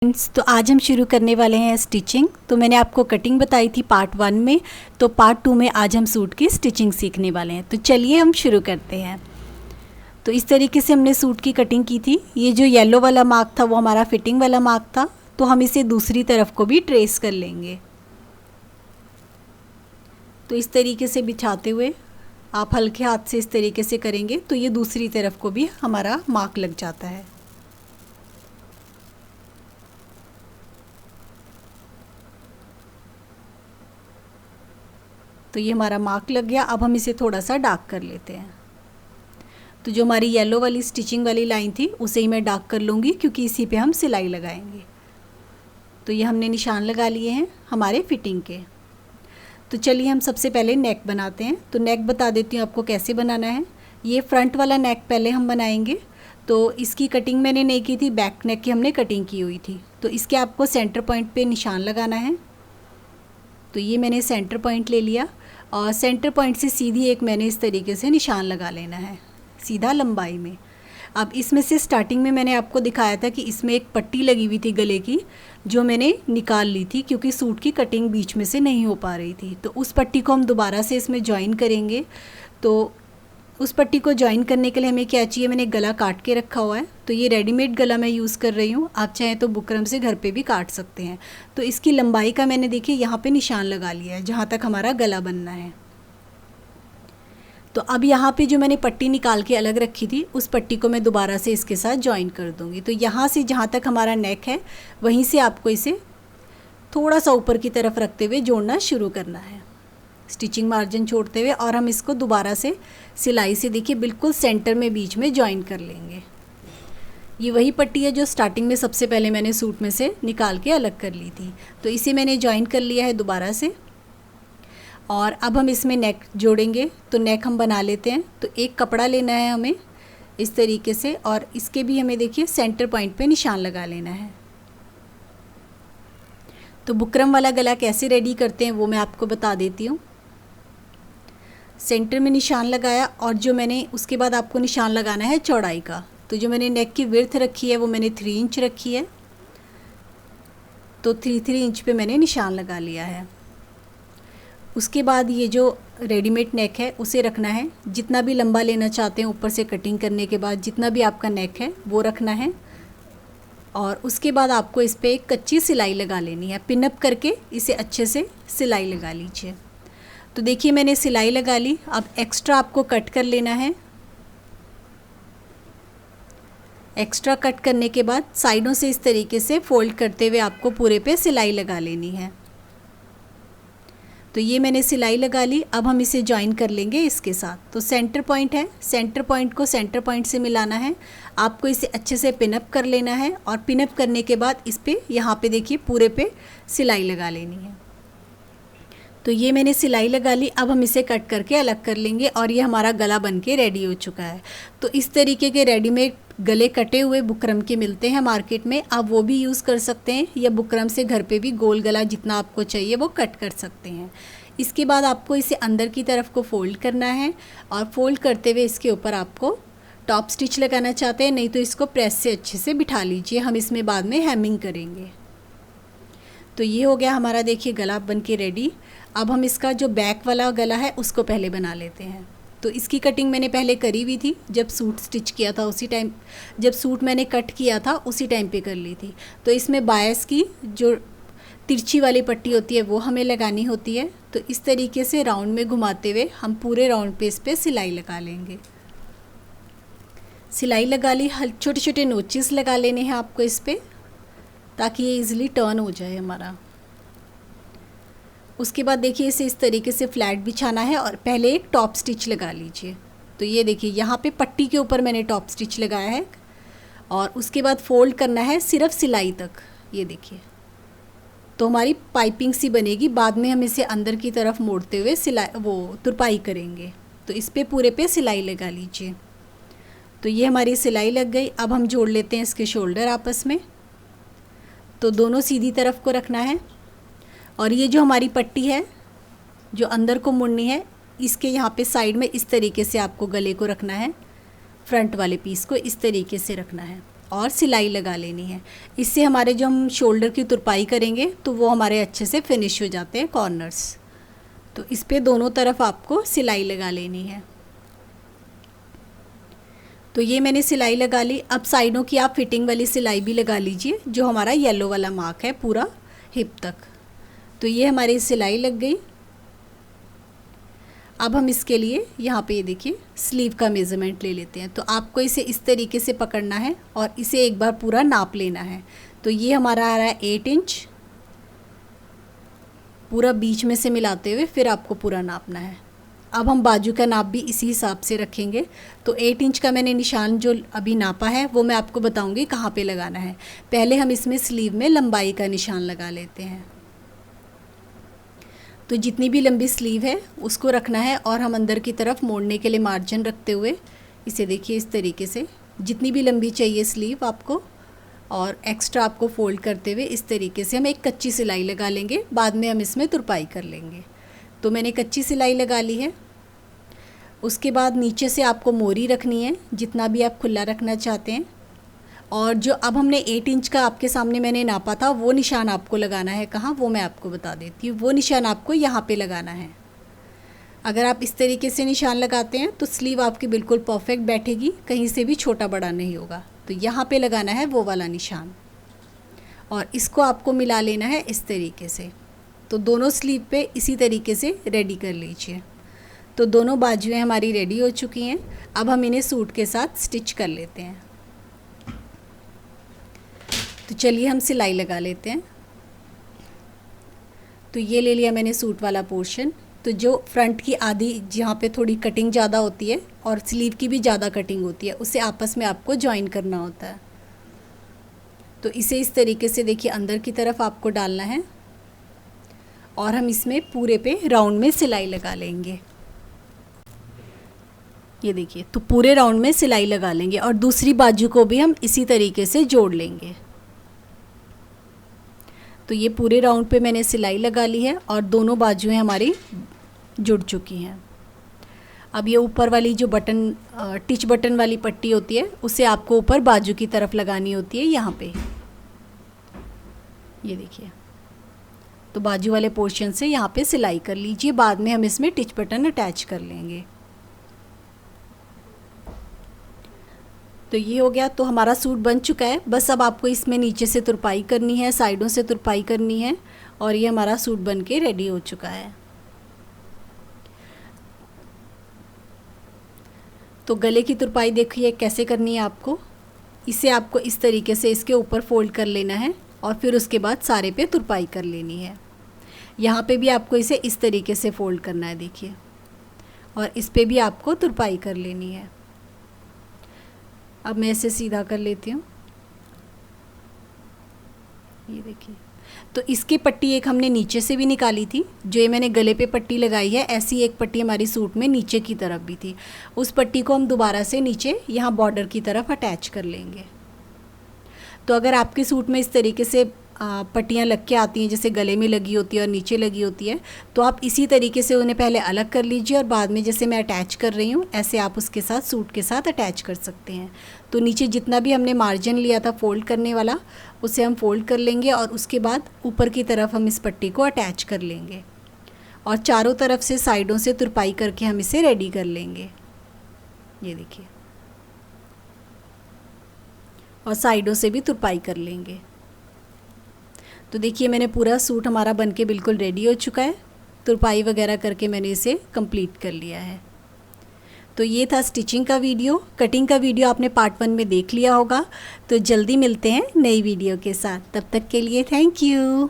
Friends, तो आज हम शुरू करने वाले हैं स्टिचिंग। तो मैंने आपको कटिंग बताई थी पार्ट 1 में, तो पार्ट 2 में आज हम सूट की स्टिचिंग सीखने वाले हैं। तो चलिए हम शुरू करते हैं। तो इस तरीके से हमने सूट की कटिंग की थी। ये जो येलो वाला मार्क था वो हमारा फिटिंग वाला मार्क था, तो हम इसे दूसरी तरफ को भी ट्रेस कर लेंगे। तो इस तरीके से बिछाते हुए आप हल्के हाथ से इस तरीके से करेंगे तो ये दूसरी तरफ को भी हमारा मार्क लग जाता है। तो ये हमारा मार्क लग गया। अब हम इसे थोड़ा सा डार्क कर लेते हैं। तो जो हमारी येलो वाली स्टिचिंग वाली लाइन थी उसे ही मैं डार्क कर लूँगी, क्योंकि इसी पे हम सिलाई लगाएंगे। तो ये हमने निशान लगा लिए हैं हमारे फिटिंग के। तो चलिए हम सबसे पहले नेक बनाते हैं। तो नेक बता देती हूँ आपको कैसे बनाना है। ये फ्रंट वाला नेक पहले हम बनाएंगे। तो इसकी कटिंग मैंने नहीं की थी, बैक नेक की हमने कटिंग की हुई थी। तो इसके आपको सेंटर पॉइंट पे निशान लगाना है। तो ये मैंने सेंटर पॉइंट ले लिया और सेंटर पॉइंट से सीधी एक मैंने इस तरीके से निशान लगा लेना है, सीधा लंबाई में। अब इसमें से स्टार्टिंग में मैंने आपको दिखाया था कि इसमें एक पट्टी लगी हुई थी गले की, जो मैंने निकाल ली थी क्योंकि सूट की कटिंग बीच में से नहीं हो पा रही थी। तो उस पट्टी को हम दोबारा से इसमें ज्वाइन करेंगे। तो उस पट्टी को ज्वाइन करने के लिए हमें क्या चाहिए, मैंने गला काट के रखा हुआ है। तो ये रेडीमेड गला मैं यूज़ कर रही हूँ, आप चाहें तो बुकरम से घर पे भी काट सकते हैं। तो इसकी लंबाई का मैंने देखिए यहाँ पे निशान लगा लिया है, जहाँ तक हमारा गला बनना है। तो अब यहाँ पे जो मैंने पट्टी निकाल के अलग रखी थी उस पट्टी को मैं दोबारा से इसके साथ ज्वाइन कर दूँगी। तो यहाँ से जहाँ तक हमारा नेक है वहीं से आपको इसे थोड़ा सा ऊपर की तरफ रखते हुए जोड़ना शुरू करना है, स्टिचिंग मार्जिन छोड़ते हुए। और हम इसको दोबारा से सिलाई से देखिए बिल्कुल सेंटर में बीच में ज्वाइन कर लेंगे। ये वही पट्टी है जो स्टार्टिंग में सबसे पहले मैंने सूट में से निकाल के अलग कर ली थी। तो इसे मैंने ज्वाइन कर लिया है दोबारा से। और अब हम इसमें नेक जोड़ेंगे। तो नेक हम बना लेते हैं। तो एक कपड़ा लेना है हमें इस तरीके से, और इसके भी हमें देखिए सेंटर पॉइंट पे निशान लगा लेना है। तो बुकरम वाला गला कैसे रेडी करते हैं वो मैं आपको बता देती हूँ। सेंटर में निशान लगाया और जो मैंने उसके बाद आपको निशान लगाना है चौड़ाई का। तो जो मैंने नेक की विड्थ रखी है वो मैंने 3 इंच रखी है। तो 3 इंच पे मैंने निशान लगा लिया है। उसके बाद ये जो रेडीमेड नेक है उसे रखना है, जितना भी लंबा लेना चाहते हैं ऊपर से कटिंग करने के बाद जितना भी आपका नेक है वो रखना है। और उसके बाद आपको इस पर एक कच्ची सिलाई लगा लेनी है, पिनअप करके इसे अच्छे से सिलाई लगा लीजिए। तो देखिए मैंने सिलाई लगा ली। अब एक्स्ट्रा आपको कट कर लेना है। एक्स्ट्रा कट करने के बाद साइडों से इस तरीके से फोल्ड करते हुए आपको पूरे पे सिलाई लगा लेनी है। तो ये मैंने सिलाई लगा ली। अब हम इसे ज्वाइन कर लेंगे इसके साथ। तो सेंटर पॉइंट है, सेंटर पॉइंट को सेंटर पॉइंट से मिलाना है। आपको इसे अच्छे से पिनअप कर लेना है और पिनअप करने के बाद इस पे यहाँ पे देखिए पूरे पे सिलाई लगा लेनी है। तो ये मैंने सिलाई लगा ली। अब हम इसे कट करके अलग कर लेंगे और ये हमारा गला बन के रेडी हो चुका है। तो इस तरीके के रेडीमेड गले कटे हुए बुकरम के मिलते हैं मार्केट में, आप वो भी यूज़ कर सकते हैं, या बुकरम से घर पे भी गोल गला जितना आपको चाहिए वो कट कर सकते हैं। इसके बाद आपको इसे अंदर की तरफ को फोल्ड करना है और फोल्ड करते हुए इसके ऊपर आपको टॉप स्टिच लगाना चाहते हैं, नहीं तो इसको प्रेस से अच्छे से बिठा लीजिए, हम इसमें बाद में हेमिंग करेंगे। तो ये हो गया हमारा देखिए गला बन के रेडी। अब हम इसका जो बैक वाला गला है उसको पहले बना लेते हैं। तो इसकी कटिंग मैंने पहले करी हुई थी, जब सूट स्टिच किया था उसी टाइम, जब सूट मैंने कट किया था उसी टाइम पे कर ली थी। तो इसमें बायस की जो तिरछी वाली पट्टी होती है वो हमें लगानी होती है। तो इस तरीके से राउंड में घुमाते हुए हम पूरे राउंड पे इस पर सिलाई लगा लेंगे। सिलाई लगा ली, छोटे छोटे नोचेस लगा लेने हैं आपको इस पर, ताकि ये इजीली टर्न हो जाए हमारा। उसके बाद देखिए इसे इस तरीके से फ्लैट बिछाना है और पहले एक टॉप स्टिच लगा लीजिए। तो ये देखिए यहाँ पे पट्टी के ऊपर मैंने टॉप स्टिच लगाया है और उसके बाद फोल्ड करना है सिर्फ सिलाई तक। ये देखिए तो हमारी पाइपिंग सी बनेगी। बाद में हम इसे अंदर की तरफ मोड़ते हुए सिलाई तुरपाई करेंगे। तो इस पे पूरे पे सिलाई लगा लीजिए। तो ये हमारी सिलाई लग गई। अब हम जोड़ लेते हैं इसके शोल्डर आपस में। तो दोनों सीधी तरफ को रखना है और ये जो हमारी पट्टी है जो अंदर को मुड़नी है, इसके यहाँ पे साइड में इस तरीके से आपको गले को रखना है, फ्रंट वाले पीस को इस तरीके से रखना है। और सिलाई लगा लेनी है। इससे हमारे जो हम शोल्डर की तुरपाई करेंगे तो वो हमारे अच्छे से फिनिश हो जाते हैं कॉर्नर्स। तो इस पे दोनों तरफ आपको सिलाई लगा लेनी है। तो ये मैंने सिलाई लगा ली। अब साइडों की आप फिटिंग वाली सिलाई भी लगा लीजिए, जो हमारा येलो वाला मार्क है पूरा हिप तक। तो ये हमारी सिलाई लग गई। अब हम इसके लिए यहाँ पे ये देखिए स्लीव का मेज़रमेंट ले लेते हैं। तो आपको इसे इस तरीके से पकड़ना है और इसे एक बार पूरा नाप लेना है। तो ये हमारा आ रहा है 8 इंच, पूरा बीच में से मिलाते हुए फिर आपको पूरा नापना है। अब हम बाजू का नाप भी इसी हिसाब से रखेंगे। तो 8 इंच का मैंने निशान जो अभी नापा है वो मैं आपको बताऊंगी कहाँ पे लगाना है। पहले हम इसमें स्लीव में लंबाई का निशान लगा लेते हैं। तो जितनी भी लंबी स्लीव है उसको रखना है और हम अंदर की तरफ मोड़ने के लिए मार्जिन रखते हुए इसे देखिए इस तरीके से जितनी भी लंबी चाहिए स्लीव आपको, और एक्स्ट्रा आपको फोल्ड करते हुए इस तरीके से हम एक कच्ची सिलाई लगा लेंगे। बाद में हम इसमें तुरपाई कर लेंगे। तो मैंने कच्ची सिलाई लगा ली है। उसके बाद नीचे से आपको मोरी रखनी है, जितना भी आप खुला रखना चाहते हैं। और जो अब हमने 8 इंच का आपके सामने मैंने नापा था वो निशान आपको लगाना है कहाँ, वो मैं आपको बता देती हूँ। वो निशान आपको यहाँ पे लगाना है। अगर आप इस तरीके से निशान लगाते हैं तो स्लीव आपकी बिल्कुल परफेक्ट बैठेगी, कहीं से भी छोटा बड़ा नहीं होगा। तो यहाँ पे लगाना है वो वाला निशान और इसको आपको मिला लेना है इस तरीके से। तो दोनों स्लीव पे इसी तरीके से रेडी कर लीजिए। तो दोनों बाजुएं हमारी रेडी हो चुकी हैं। अब हम इन्हें सूट के साथ स्टिच कर लेते हैं। तो चलिए हम सिलाई लगा लेते हैं। तो ये ले लिया मैंने सूट वाला पोर्शन। तो जो फ्रंट की आधी जहाँ पे थोड़ी कटिंग ज़्यादा होती है और स्लीव की भी ज़्यादा कटिंग होती है, उसे आपस में आपको जॉइन करना होता है। तो इसे इस तरीके से देखिए अंदर की तरफ आपको डालना है और हम इसमें पूरे पे राउंड में सिलाई लगा लेंगे। ये देखिए, तो पूरे राउंड में सिलाई लगा लेंगे और दूसरी बाजू को भी हम इसी तरीके से जोड़ लेंगे। तो ये पूरे राउंड पे मैंने सिलाई लगा ली है और दोनों बाजुएं हमारी जुड़ चुकी हैं। अब ये ऊपर वाली जो बटन टिच बटन वाली पट्टी होती है उसे आपको ऊपर बाजू की तरफ लगानी होती है यहाँ पे। ये देखिए, तो बाजू वाले पोर्शन से यहाँ पे सिलाई कर लीजिए। बाद में हम इसमें टिच बटन अटैच कर लेंगे। तो ये हो गया। तो हमारा सूट बन चुका है। बस अब आपको इसमें नीचे से तुरपाई करनी है, साइडों से तुरपाई करनी है और ये हमारा सूट बन के रेडी हो चुका है। तो गले की तुरपाई देखिए कैसे करनी है आपको। इसे आपको इस तरीके से इसके ऊपर फोल्ड कर लेना है और फिर उसके बाद सारे पे तुरपाई कर लेनी है। यहाँ पे भी आपको इसे इस तरीके से फोल्ड करना है देखिए, और इस पे भी आपको तुरपाई कर लेनी है। अब मैं इसे सीधा कर लेती हूँ। ये देखिए, तो इसकी पट्टी एक हमने नीचे से भी निकाली थी। जो ये मैंने गले पे पट्टी लगाई है, ऐसी एक पट्टी हमारी सूट में नीचे की तरफ भी थी। उस पट्टी को हम दोबारा से नीचे यहाँ बॉर्डर की तरफ अटैच कर लेंगे। तो अगर आपके सूट में इस तरीके से पट्टियाँ लग के आती हैं, जैसे गले में लगी होती है और नीचे लगी होती है, तो आप इसी तरीके से उन्हें पहले अलग कर लीजिए और बाद में जैसे मैं अटैच कर रही हूँ ऐसे आप उसके साथ सूट के साथ अटैच कर सकते हैं। तो नीचे जितना भी हमने मार्जिन लिया था फोल्ड करने वाला, उसे हम फोल्ड कर लेंगे और उसके बाद ऊपर की तरफ हम इस पट्टी को अटैच कर लेंगे और चारों तरफ से साइडों से तुरपाई करके हम इसे रेडी कर लेंगे। ये देखिए, और साइडों से भी तुरपाई कर लेंगे। तो देखिए, मैंने पूरा सूट हमारा बनके बिल्कुल रेडी हो चुका है। तुरपाई वगैरह करके मैंने इसे कंप्लीट कर लिया है। तो ये था स्टिचिंग का वीडियो। कटिंग का वीडियो आपने पार्ट 1 में देख लिया होगा। तो जल्दी मिलते हैं नई वीडियो के साथ। तब तक के लिए थैंक यू।